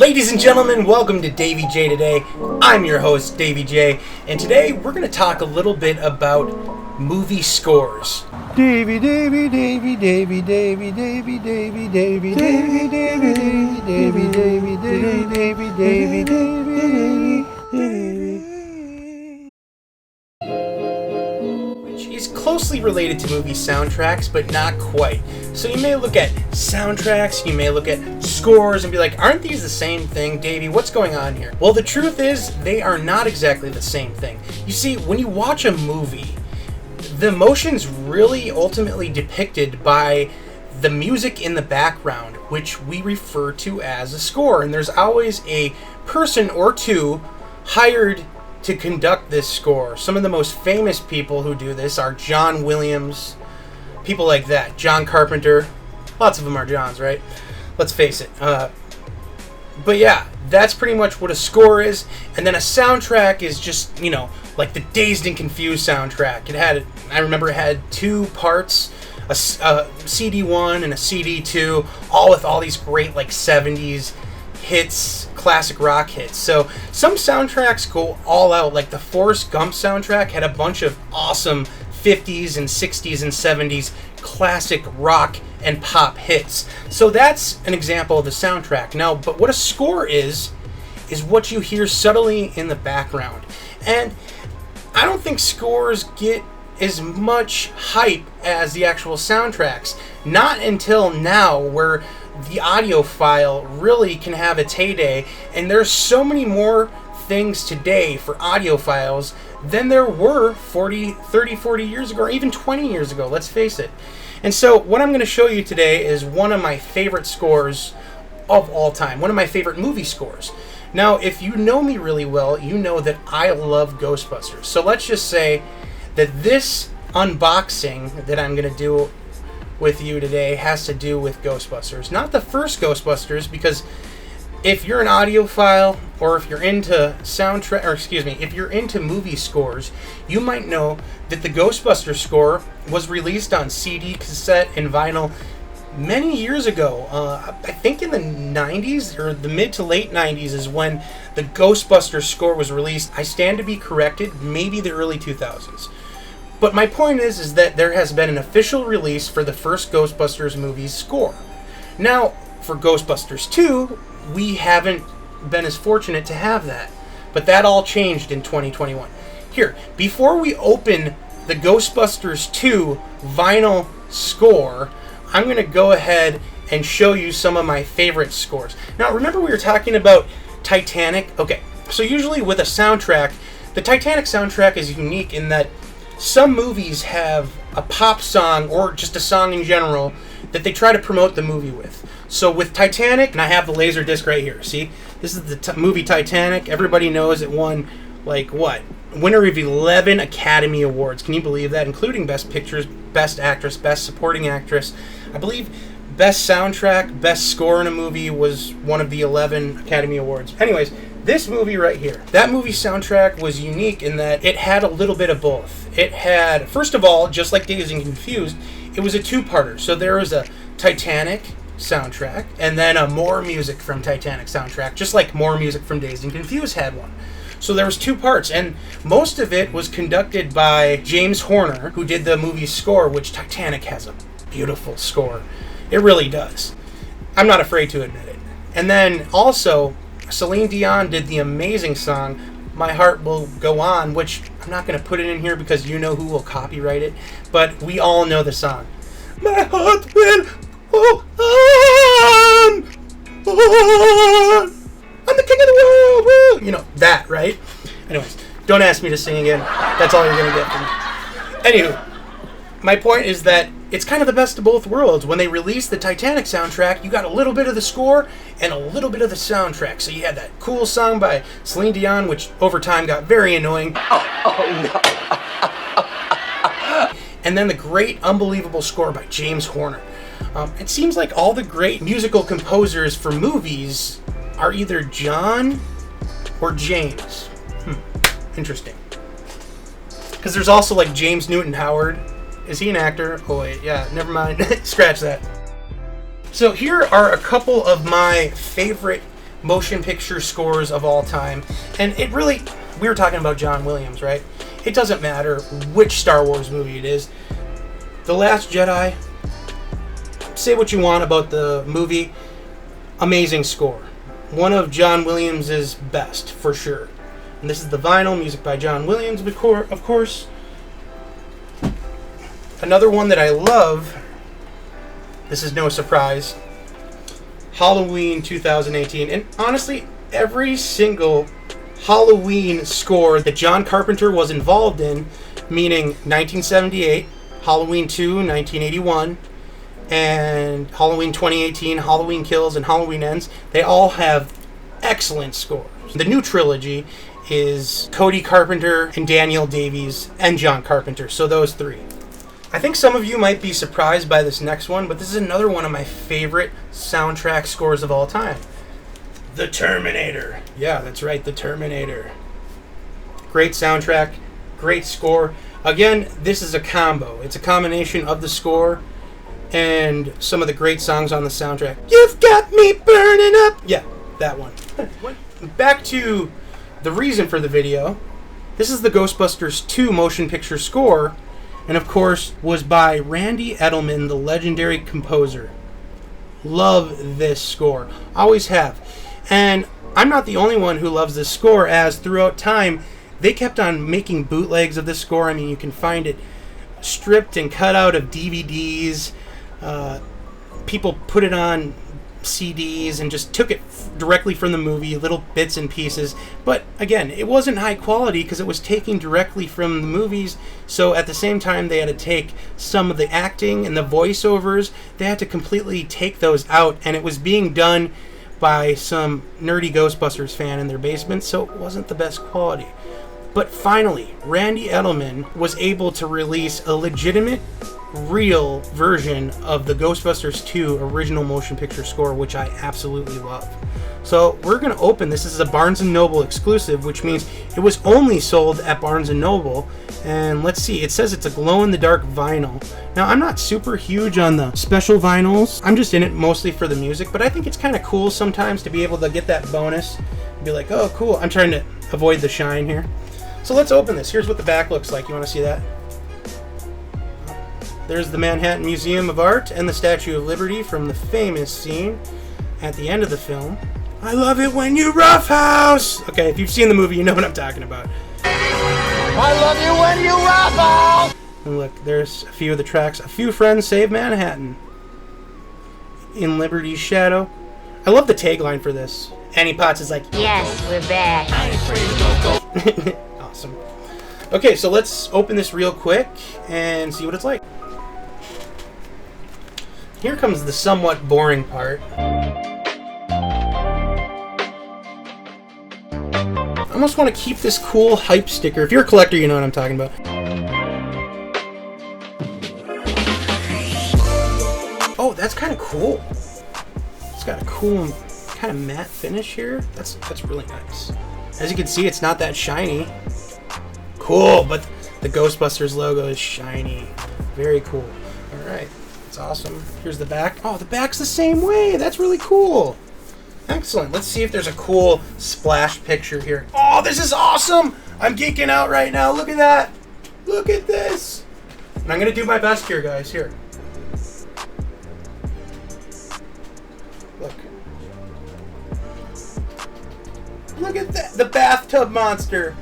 Ladies and gentlemen, welcome to DaveyJay today. I'm your host, DaveyJay, and today we're going to talk a little bit about movie scores. Davey, Davey, Davey, Davey, Davey, Davey, Davey, Davey, Davey, Davey, Davey, Davey, Davey, Davey, Davey, Which is closely related to movie soundtracks, but not quite. So you may look at soundtracks, you may look at scores and be like, aren't these the same thing, Davey? What's going on here? Well, the truth is, they are not exactly the same thing. You see, when you watch a movie, the emotion's really ultimately depicted by the music in the background, which we refer to as a score. And there's always a person or two hired to conduct this score. Some of the most famous people who do this are John Williams, people like that, John Carpenter. Lots of them are Johns, right? Let's face it. But yeah, that's pretty much what a score is. And then a soundtrack is just, you know, like the Dazed and Confused soundtrack. I remember it had two parts, a CD1 and a CD2, all with all these great like 70s hits, classic rock hits. So some soundtracks go all out, like the Forrest Gump soundtrack had a bunch of awesome 50s and 60s and 70s classic rock and pop hits. So that's an example of the soundtrack. Now, but what a score is what you hear subtly in the background. And I don't think scores get as much hype as the actual soundtracks. Not until now, where the audiophile really can have its heyday, and there's so many more things today for audiophiles than there were 30, 40 years ago, or even 20 years ago, let's face it. And so what I'm going to show you today is one of my favorite scores of all time, one of my favorite movie scores. Now, if you know me really well, you know that I love Ghostbusters. So let's just say that this unboxing that I'm going to do with you today has to do with Ghostbusters. Not the first Ghostbusters, because if you're an audiophile or if you're into if you're into movie scores, you might know that the Ghostbusters score was released on CD, cassette, and vinyl many years ago. I think in the 90s or the mid to late 90s is when the Ghostbusters score was released. I stand to be corrected, maybe the early 2000s. But my point is that there has been an official release for the first Ghostbusters movie's score. Now, for Ghostbusters 2, we haven't been as fortunate to have that. But that all changed in 2021. Here, before we open the Ghostbusters 2 vinyl score, I'm going to go ahead and show you some of my favorite scores. Now, remember we were talking about Titanic? Okay, so usually with a soundtrack, the Titanic soundtrack is unique in that some movies have a pop song or just a song in general that they try to promote the movie with. So with Titanic, and I have the laser disc right here, see? This is the movie Titanic. Everybody knows it won, like, what? Winner of 11 Academy Awards. Can you believe that? Including Best Pictures, Best Actress, Best Supporting Actress. I believe Best Soundtrack, Best Score in a Movie was one of the 11 Academy Awards. Anyways, this movie right here, that movie soundtrack was unique in that it had a little bit of both. It had, first of all, just like Dazed and Confused, it was a two-parter. So there was a Titanic soundtrack and then a More Music from Titanic soundtrack, just like More Music from Dazed and Confused had one. So there was two parts, and most of it was conducted by James Horner, who did the movie's score, which Titanic has a beautiful score. It really does. I'm not afraid to admit it. And then also, Celine Dion did the amazing song, My Heart Will Go On, which I'm not going to put it in here because you know who will copyright it, but we all know the song. My heart will go on, on. I'm the king of the world, woo! You know, that, right? Anyways, don't ask me to sing again. That's all you're going to get from me. Anywho, my point is that it's kind of the best of both worlds. When they released the Titanic soundtrack, you got a little bit of the score and a little bit of the soundtrack. So you had that cool song by Celine Dion, which over time got very annoying. No. And then the great, unbelievable score by James Horner. It seems like all the great musical composers for movies are either John or James. Interesting. Because there's also like James Newton Howard. Is he an actor? Oh wait, yeah, never mind. Scratch that. So here are a couple of my favorite motion picture scores of all time. And it really, we were talking about John Williams, right? It doesn't matter which Star Wars movie it is. The Last Jedi, say what you want about the movie, amazing score. One of John Williams' best, for sure. And this is the vinyl, music by John Williams, of course. Another one that I love, this is no surprise, Halloween 2018. And honestly, every single Halloween score that John Carpenter was involved in, meaning 1978, Halloween 2, 1981, and Halloween 2018, Halloween Kills, and Halloween Ends, they all have excellent scores. The new trilogy is Cody Carpenter and Daniel Davies and John Carpenter, so those three. I think some of you might be surprised by this next one, but this is another one of my favorite soundtrack scores of all time. The Terminator. Yeah, that's right, The Terminator. Great soundtrack, great score. Again, this is a combo. It's a combination of the score and some of the great songs on the soundtrack. You've got me burning up. Yeah, that one. Back to the reason for the video. This is the Ghostbusters 2 motion picture score, and of course was by Randy Edelman, the legendary composer. Love this score. Always have. And I'm not the only one who loves this score, as throughout time they kept on making bootlegs of this score. I mean, you can find it stripped and cut out of DVDs. People put it on CDs and just took it directly from the movie, little bits and pieces. But again, it wasn't high quality because it was taken directly from the movies. So at the same time, they had to take some of the acting and the voiceovers. They had to completely take those out, and it was being done by some nerdy Ghostbusters fan in their basement, so it wasn't the best quality. But finally, Randy Edelman was able to release a legitimate, real version of the Ghostbusters 2 original motion picture score, which I absolutely love. So we're going to open this. This is a Barnes & Noble exclusive, which means it was only sold at Barnes & Noble. And let's see, it says it's a glow-in-the-dark vinyl. Now, I'm not super huge on the special vinyls. I'm just in it mostly for the music, but I think it's kind of cool sometimes to be able to get that bonus and be like, oh, cool. I'm trying to avoid the shine here. So let's open this. Here's what the back looks like. You want to see that? There's the Manhattan Museum of Art and the Statue of Liberty from the famous scene at the end of the film. I love it when you roughhouse! Okay, if you've seen the movie, you know what I'm talking about. I love you when you roughhouse! And look, there's a few of the tracks. A Few Friends Save Manhattan. In Liberty's Shadow. I love the tagline for this. Annie Potts is like, yes, we're back. Awesome. Okay, so let's open this real quick and see what it's like. Here comes the somewhat boring part. I almost want to keep this cool hype sticker. If you're a collector, you know what I'm talking about. Oh, that's kind of cool. It's got a cool kind of matte finish here. That's really nice. As you can see, it's not that shiny. Cool, but the Ghostbusters logo is shiny. Very cool. All right. That's awesome. Here's the back. Oh, the back's the same way. That's really cool. Excellent. Let's see if there's a cool splash picture here. Oh, this is awesome. I'm geeking out right now. Look at that. Look at this. And I'm going to do my best here, guys. Here. Look. Look at that. The bathtub monster.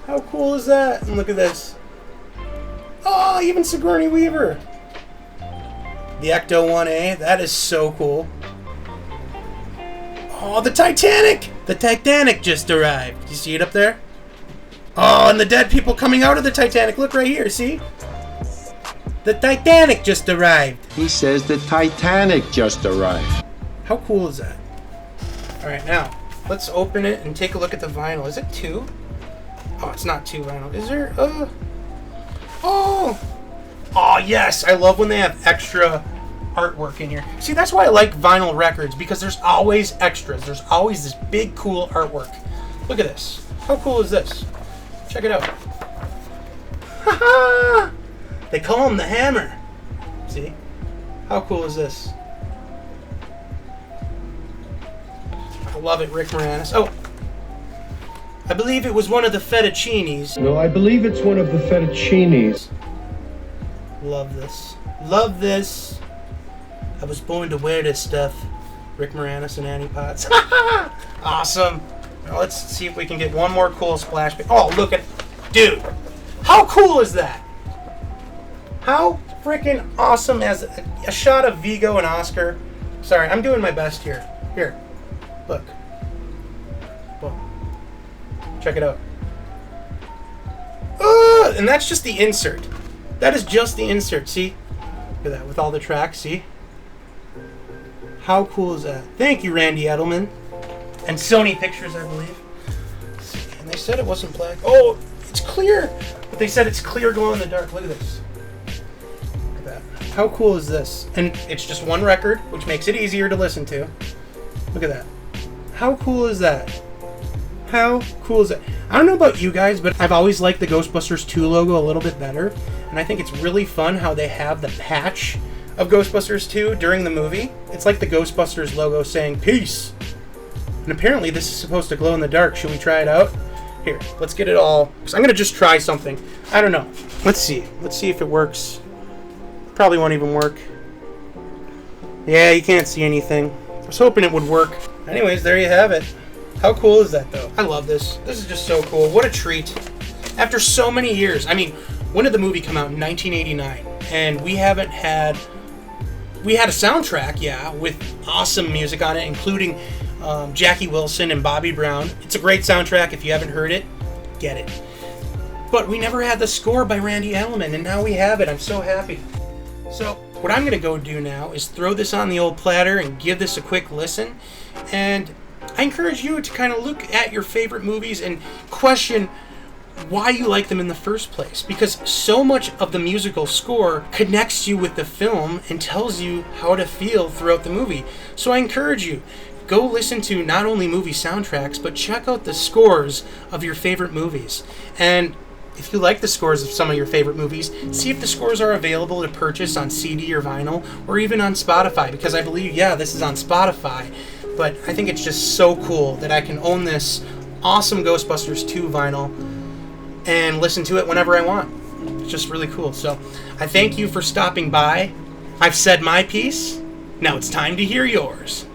How cool is that? And look at this. Oh, even Sigourney Weaver. The Ecto 1A, that is so cool. Oh, the Titanic! The Titanic just arrived. Do you see it up there? Oh, and the dead people coming out of the Titanic. Look right here, see? The Titanic just arrived. He says the Titanic just arrived. How cool is that? Alright, now, let's open it and take a look at the vinyl. Is it 2? Oh, it's not 2 vinyl. Is there? Oh! Oh, yes! I love when they have extra artwork in here. See, that's why I like vinyl records, because there's always extras. There's always this big, cool artwork. Look at this. How cool is this? Check it out. Ha-ha! They call him the Hammer. See? How cool is this? Love it, Rick Moranis. Oh, I believe it was one of the fettuccinis. No, I believe it's one of the fettuccinis. Love this. Love this. I was born to wear this stuff. Rick Moranis and Annie Potts. Awesome. Now let's see if we can get one more cool splash. Oh, look at... Dude, how cool is that? How freaking awesome as a shot of Vigo and Oscar. Sorry, I'm doing my best here. Here, look. Whoa. Check it out. And that's just the insert. That is just the insert, see? Look at that, with all the tracks, see? How cool is that? Thank you, Randy Edelman. And Sony Pictures, I believe. And they said it wasn't black. Oh, it's clear! But they said it's clear glow in the dark. Look at this. Look at that. How cool is this? And it's just one record, which makes it easier to listen to. Look at that. How cool is that? How cool is that? I don't know about you guys, but I've always liked the Ghostbusters 2 logo a little bit better. And I think it's really fun how they have the patch of Ghostbusters 2 during the movie. It's like the Ghostbusters logo saying, peace. And apparently this is supposed to glow in the dark. Should we try it out? Here, let's get it all. I'm going to just try something. I don't know. Let's see. Let's see if it works. Probably won't even work. Yeah, you can't see anything. I was hoping it would work. Anyways, there you have it. How cool is that, though? I love this. This is just so cool. What a treat. After so many years. I mean, when did the movie come out? In 1989. And we haven't had... We had a soundtrack, yeah, with awesome music on it, including Jackie Wilson and Bobby Brown. It's a great soundtrack. If you haven't heard it, get it. But we never had the score by Randy Edelman, and now we have it. I'm so happy. So what I'm going to go do now is throw this on the old platter and give this a quick listen. And I encourage you to kind of look at your favorite movies and question why you like them in the first place, because so much of the musical score connects you with the film and tells you how to feel throughout the movie. So I encourage you, go listen to not only movie soundtracks, but check out the scores of your favorite movies. And if you like the scores of some of your favorite movies, see if the scores are available to purchase on CD or vinyl, or even on Spotify, because I believe, yeah, this is on Spotify, but I think it's just so cool that I can own this awesome Ghostbusters 2 vinyl and listen to it whenever I want. It's just really cool. So I thank you for stopping by. I've said my piece. Now it's time to hear yours.